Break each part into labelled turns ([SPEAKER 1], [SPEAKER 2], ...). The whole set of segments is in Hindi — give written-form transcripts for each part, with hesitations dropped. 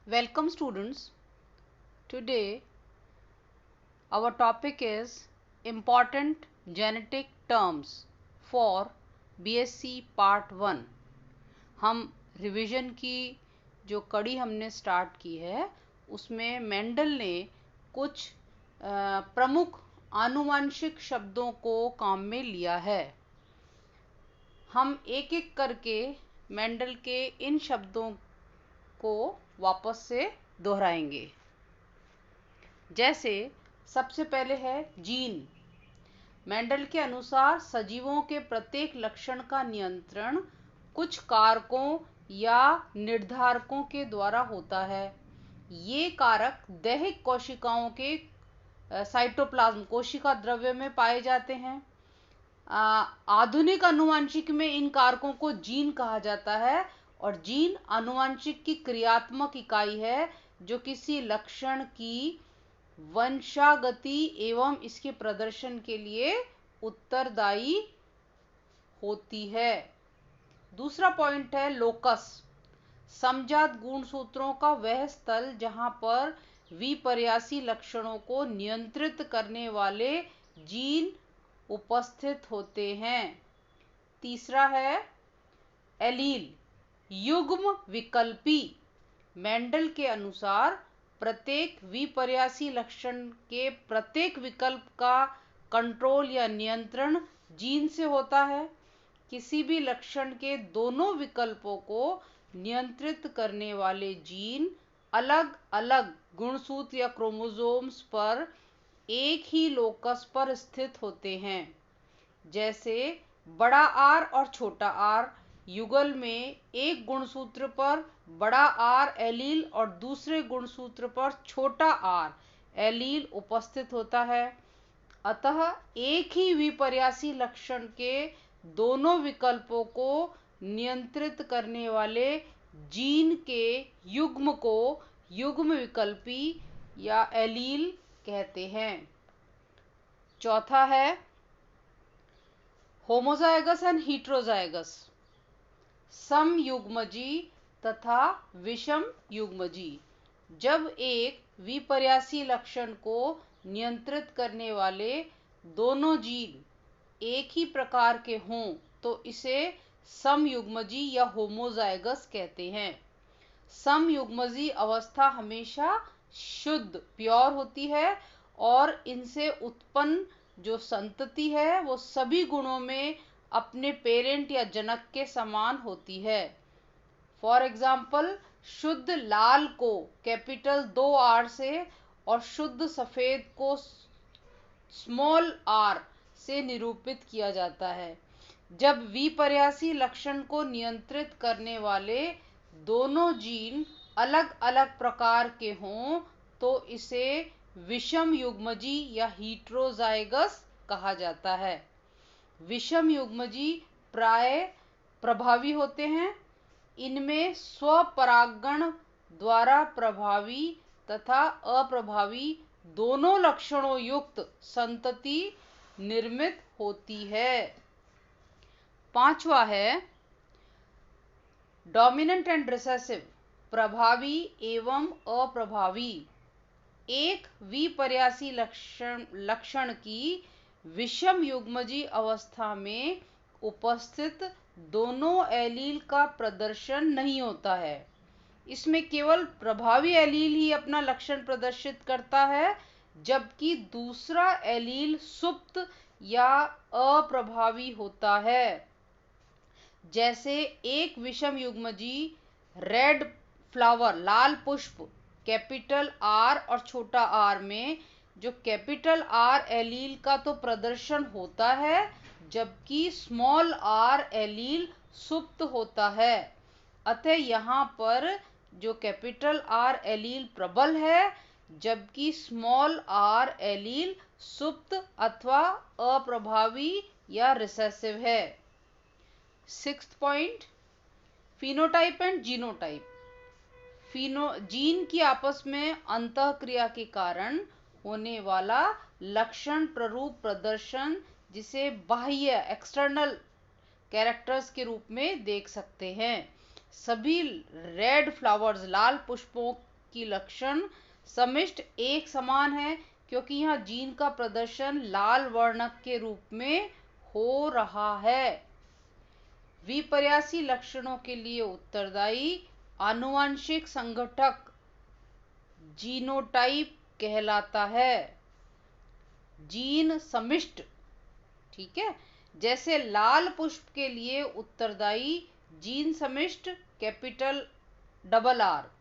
[SPEAKER 1] Welcome students. Today our topic is important genetic terms for BSc Part 1. हम रिवीजन की जो कड़ी हमने स्टार्ट की है उसमें मेंडल ने कुछ प्रमुख आनुवंशिक शब्दों को काम में लिया है। हम एक एक करके मेंडल के इन शब्दों को वापस से दोहराएंगे। जैसे सबसे पहले है जीन। मेंडल के अनुसार सजीवों के प्रत्येक लक्षण का नियंत्रण कुछ कारकों या निर्धारकों के द्वारा होता है। ये कारक दैहिक कोशिकाओं के साइटोप्लाज्म कोशिका द्रव्य में पाए जाते हैं। आधुनिक आनुवंशिक में इन कारकों को जीन कहा जाता है और जीन आनुवंशिक की क्रियात्मक इकाई है जो किसी लक्षण की वंशागति एवं इसके प्रदर्शन के लिए उत्तरदायी होती है। दूसरा पॉइंट है लोकस। समजात गुणसूत्रों का वह स्थल जहां पर विपर्यासी लक्षणों को नियंत्रित करने वाले जीन उपस्थित होते हैं। तीसरा है एलील, युग्म विकल्पी। मेंडल के अनुसार प्रत्येक विपर्यासी लक्षण के प्रत्येक विकल्प का कंट्रोल या नियंत्रण जीन से होता है। किसी भी लक्षण के दोनों विकल्पों को नियंत्रित करने वाले जीन अलग अलग गुणसूत्र या क्रोमोसोम्स पर एक ही लोकस पर स्थित होते हैं। जैसे बड़ा आर और छोटा आर युगल में एक गुणसूत्र पर बड़ा आर एलील और दूसरे गुणसूत्र पर छोटा आर एलील उपस्थित होता है। अतः एक ही विपर्यासी लक्षण के दोनों विकल्पों को नियंत्रित करने वाले जीन के युग्म को युग्म विकल्पी या एलील कहते हैं। चौथा है होमोजाइगस एंड हीट्रोजाइगस, समयुग्मजी तथा विषम युग्मजी। जब एक विपर्यासी लक्षण को नियंत्रित करने वाले दोनों जीन एक ही प्रकार के हों तो इसे समयुग्मजी या होमोजाइगस कहते हैं। समयुग्मजी अवस्था हमेशा शुद्ध प्योर होती है और इनसे उत्पन्न जो संतति है वो सभी गुणों में अपने पेरेंट या जनक के समान होती है। फॉर एग्जाम्पल शुद्ध लाल को कैपिटल 2 आर से और शुद्ध सफेद को स्मॉल आर से निरूपित किया जाता है। जब विपर्यासी लक्षण को नियंत्रित करने वाले दोनों जीन अलग अलग प्रकार के हों तो इसे विषम युग्मजी या हीट्रोजाइगस कहा जाता है। विषम युग्मजी प्राय प्रभावी होते हैं। इनमें स्वपरागण द्वारा प्रभावी तथा अप्रभावी दोनों लक्षणों युक्त संतति निर्मित होती है। पांचवा है डोमिनेंट एंड रिसेसिव, प्रभावी एवं अप्रभावी। एक विपर्यासी लक्षण की विषम युग्मजी अवस्था में उपस्थित दोनों एलील का प्रदर्शन नहीं होता है। इसमें केवल प्रभावी एलील ही अपना लक्षण प्रदर्शित करता है जबकि दूसरा एलील सुप्त या अप्रभावी होता है। जैसे एक विषम युग्मजी रेड फ्लावर लाल पुष्प कैपिटल आर और छोटा आर में जो कैपिटल आर एलील का तो प्रदर्शन होता है जबकि स्मॉल आर एलील सुप्त होता है। अतः यहाँ पर जो कैपिटल आर एलील प्रबल है जबकि स्मॉल आर एलील सुप्त अथवा अप्रभावी या रिसेसिव है। Sixth point phenotype and genotype. Gene की आपस में अंतःक्रिया के कारण होने वाला लक्षण प्ररूप प्रदर्शन जिसे बाह्य एक्सटर्नल कैरेक्टर्स के रूप में देख सकते हैं। सभी रेड फ्लावर्स लाल पुष्पों की लक्षण समिष्ट एक समान है, क्योंकि यहाँ जीन का प्रदर्शन लाल वर्णक के रूप में हो रहा है। विपर्यासी लक्षणों के लिए उत्तरदायी आनुवंशिक संघटक जीनोटाइप कहलाता है। जीन समिष्ट, ठीक है, जैसे लाल पुष्प के लिए उत्तरदायी जीन समिष्ट कैपिटल डबल आर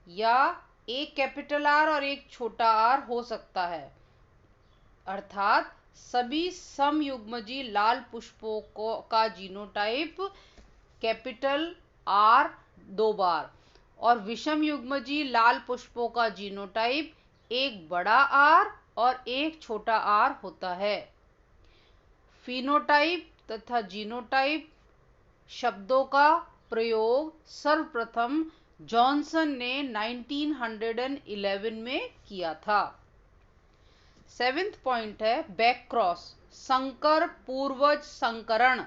[SPEAKER 1] या एक कैपिटल आर और एक छोटा आर हो सकता है, अर्थात सभी समयुग्मजी लाल पुष्पों का जीनोटाइप कैपिटल आर 2 बार और विषम युग्मजी लाल पुष्पों का जीनोटाइप एक बड़ा आर और एक छोटा आर होता है। फिनोटाइप तथा जीनोटाइप शब्दों का प्रयोग सर्वप्रथम जॉनसन ने 1911 में किया था। 7th पॉइंट है बैकक्रॉस, संकर पूर्वज संकरण।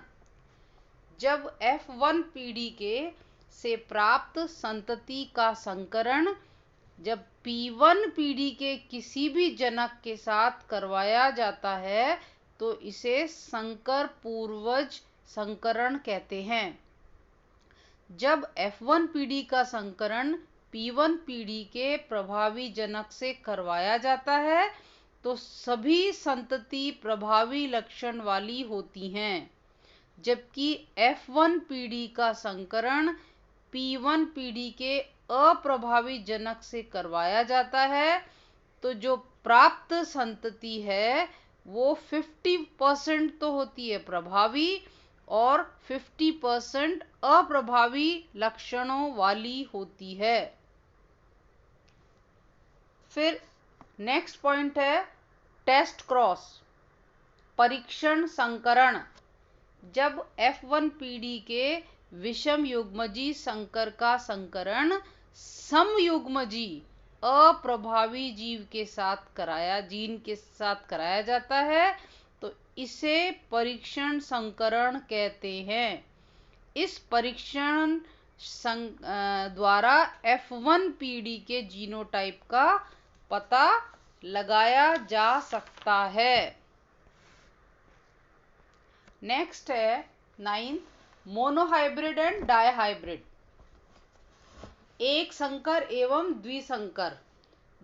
[SPEAKER 1] जब F1 पीढ़ी के से प्राप्त संतति का संकरण जब P1 पीढ़ी के किसी भी जनक के साथ करवाया जाता है तो इसे संकर पूर्वज संकरण कहते हैं। जब F1 पीढ़ी का संकरण P1 पीढ़ी के प्रभावी जनक से करवाया जाता है तो सभी संतति प्रभावी लक्षण वाली होती हैं, जबकि F1 पीढ़ी का संकरण P1 पीढ़ी के अप्रभावी जनक से करवाया जाता है तो जो प्राप्त संतति है वो 50% तो होती है प्रभावी और 50% अप्रभावी लक्षणों वाली होती है। फिर नेक्स्ट पॉइंट है टेस्ट क्रॉस, परीक्षण संकरण। जब F1 पीढ़ी के विषम युग्मजी संकर का संकरण समयुग्मजी अप्रभावी जीन के साथ कराया जाता है तो इसे परीक्षण संकरण कहते हैं। इस परीक्षण द्वारा F1 पीढ़ी के जीनोटाइप का पता लगाया जा सकता है। नेक्स्ट है 9th मोनोहाइब्रिड एंड डायहाइब्रिड, एक संकर एवं द्विसंकर।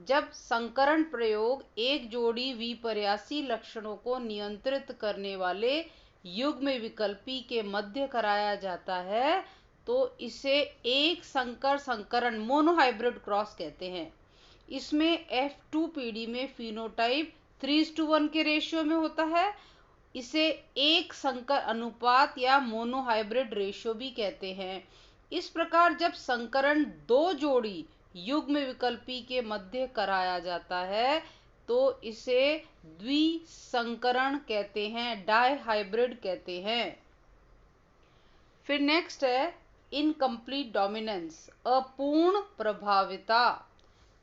[SPEAKER 1] जब संकरण प्रयोग एक जोड़ी विपर्यासी लक्षणों को नियंत्रित करने वाले युग्म विकल्पी के मध्य कराया जाता है तो इसे एक संकर संकरण मोनोहाइब्रिड क्रॉस कहते हैं। इसमें F2 पीढ़ी में फिनोटाइप 3:1 के रेशियो में होता है। इसे एक संकर अनुपात या मोनोहाइब्रिड रेशियो भी कहते हैं। इस प्रकार जब संकरण दो जोड़ी युग्म विकल्पी के मध्य कराया जाता है तो इसे द्विसंकरण कहते हैं, डायहाइब्रिड कहते हैं। फिर नेक्स्ट है इनकम्प्लीट डोमिनेंस, अपूर्ण प्रभाविता।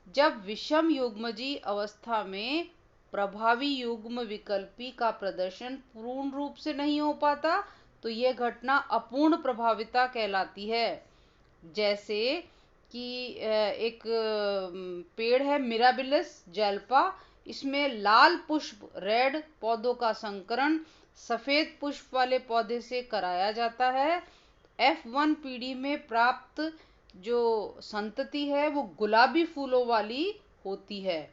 [SPEAKER 1] जब विषम युग्मजी अवस्था में प्रभावी युग्म विकल्पी का प्रदर्शन पूर्ण रूप से नहीं हो पाता तो यह घटना अपूर्ण प्रभाविता कहलाती है। जैसे कि एक पेड़ है मिराबिलिस जैल्पा, इसमें लाल पुष्प रेड पौधों का संकरण सफेद पुष्प वाले पौधे से कराया जाता है। F1 पीढ़ी में प्राप्त जो संतति है वो गुलाबी फूलों वाली होती है,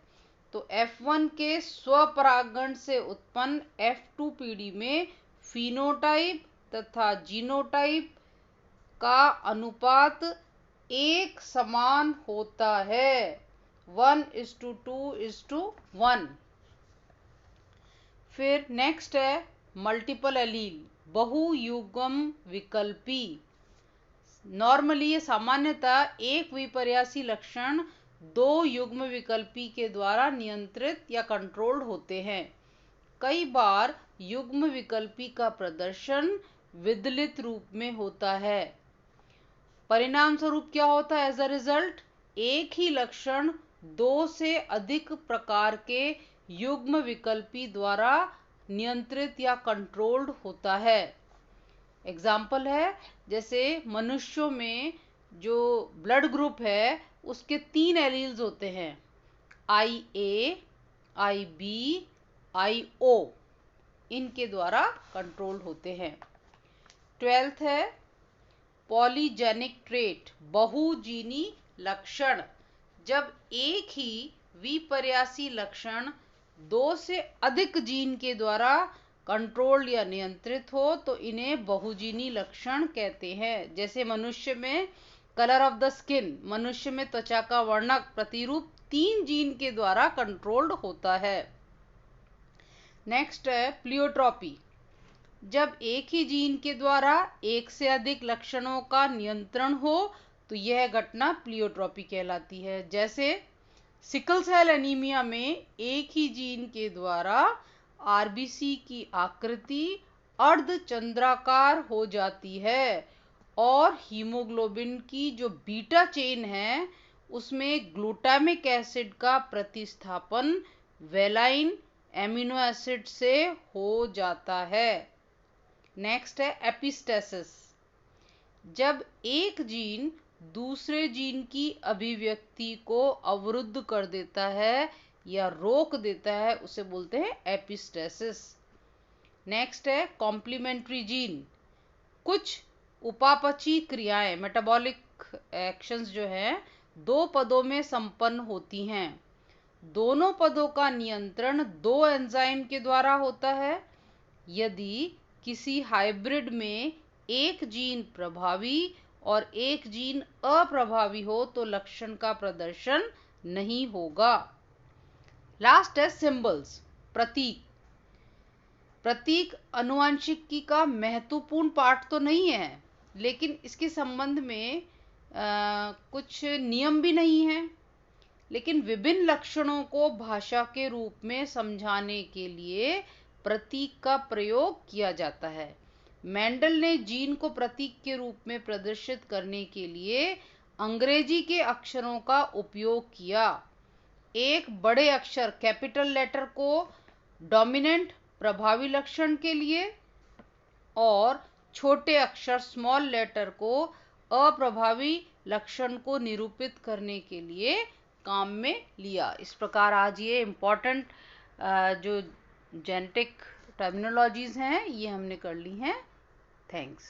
[SPEAKER 1] तो F1 के स्वपरागण से उत्पन्न F2 पीढ़ी में फिनोटाइप तथा जीनोटाइप का अनुपात एक समान होता है, 1:2:1। फिर नेक्स्ट है मल्टीपल एलील, बहुयुग्म विकल्पी। नॉर्मली सामान्यतः एक विपर्यासी लक्षण दो युग्म विकल्पी के द्वारा नियंत्रित या कंट्रोल्ड होते हैं। कई बार युग्म विकल्पी का प्रदर्शन विदलित रूप में होता है। परिणाम स्वरूप क्या होता है? एज अ रिजल्ट एक ही लक्षण दो से अधिक प्रकार के युग्म विकल्पी द्वारा नियंत्रित या कंट्रोल्ड होता है। एग्जाम्पल है जैसे मनुष्यों में जो ब्लड ग्रुप है उसके 3 एलील्स होते हैं, IA, IB, IO, इनके द्वारा कंट्रोल होते हैं। 12th है पॉलीजेनिक ट्रेट, बहुजीनी लक्षण। जब एक ही विपर्यासी लक्षण 2 से अधिक जीन के द्वारा कंट्रोल या नियंत्रित हो तो इन्हें बहुजीनी लक्षण कहते हैं। जैसे मनुष्य में कलर ऑफ द स्किन, मनुष्य में त्वचा का वर्णक प्रतिरूप 3 जीन के द्वारा कंट्रोल्ड होता है। नेक्स्ट है प्लियोट्रॉपी। जब एक ही जीन के द्वारा एक से अधिक लक्षणों का नियंत्रण हो तो यह घटना प्लियोट्रॉपी कहलाती है। जैसे सिकल सेल एनीमिया में एक ही जीन के द्वारा आरबीसी की आकृति अर्धचंद्राकार हो जाती है और हीमोग्लोबिन की जो बीटा चेन है उसमें ग्लूटामिक एसिड का प्रतिस्थापन वेलाइन एमिनो एसिड से हो जाता है। नेक्स्ट है एपिस्टेसिस। जब एक जीन दूसरे जीन की अभिव्यक्ति को अवरुद्ध कर देता है या रोक देता है उसे बोलते हैं एपिस्टेसिस। नेक्स्ट है कॉम्प्लीमेंट्री जीन। कुछ उपापचयी क्रियाएं, मेटाबॉलिक एक्शंस जो हैं 2 पदों में संपन्न होती हैं। दोनों पदों का नियंत्रण 2 एंजाइम के द्वारा होता है। यदि किसी हाइब्रिड में एक जीन प्रभावी और एक जीन अप्रभावी हो तो लक्षण का प्रदर्शन नहीं होगा। लास्ट है सिंबल्स, प्रतीक। प्रतीक आनुवंशिकी का महत्वपूर्ण पार्ट तो नहीं है, लेकिन इसके संबंध में कुछ नियम भी नहीं है, लेकिन विभिन्न लक्षणों को भाषा के रूप में समझाने के लिए प्रतीक का प्रयोग किया जाता है। मेंडल ने जीन को प्रतीक के रूप में प्रदर्शित करने के लिए अंग्रेजी के अक्षरों का उपयोग किया। एक बड़े अक्षर कैपिटल लेटर को डोमिनेंट प्रभावी लक्षण के लिए और छोटे अक्षर स्मॉल लेटर को अप्रभावी लक्षण को निरूपित करने के लिए काम में लिया। इस प्रकार आज ये इम्पोर्टेंट जो जेनेटिक टर्मिनोलॉजीज हैं ये हमने कर ली हैं। थैंक्स।